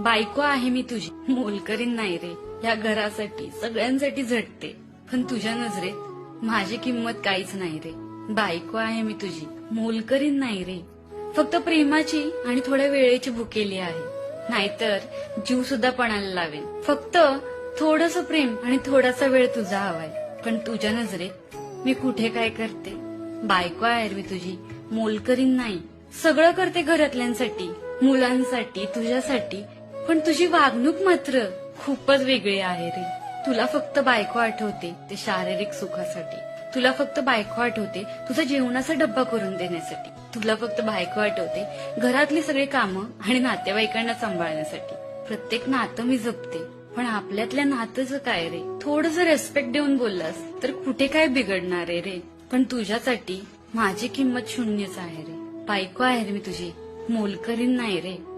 बायको आहे मी तुझी, मोलकरीन नाही रे. या घरासाठी सगळ्यांसाठी झटते, पण तुझ्या नजरेत माझी किंमत काहीच नाही रे. बायको आहे मी तुझी, मोलकरीन नाही रे. फक्त प्रेमाची आणि थोड्या वेळेची भुकेली आहे, नाहीतर जीव सुद्धा पणाला लावेल. फक्त थोडंसं प्रेम आणि थोडासा वेळ तुझा हवाय, पण तुझ्या नजरेत मी कुठे काय करते. बायको आहे मी तुझी, मोलकरीन नाही. सगळं करते घरातल्यांसाठी, मुलांसाठी, तुझ्यासाठी, पण तुझी वागणूक मात्र खूपच वेगळी आहे रे. तुला फक्त बायको आठवते ते शारीरिक सुखासाठी. तुला फक्त बायको आठवते तुझा जेवणाचा डब्बा करून देण्यासाठी. तुला फक्त बायको आठवते घरातली सगळी कामं आणि नातेवाईकांना सांभाळण्यासाठी. प्रत्येक नातं मी जपते, पण आपल्यातल्या नातंच काय रे. थोडंसं रेस्पेक्ट देऊन बोललास तर कुठे काय बिघडणार आहे रे. पण तुझ्यासाठी माझी किंमत शून्यच आहे रे. बायको आहे रे मी तुझी, मोलकरीन नाही रे.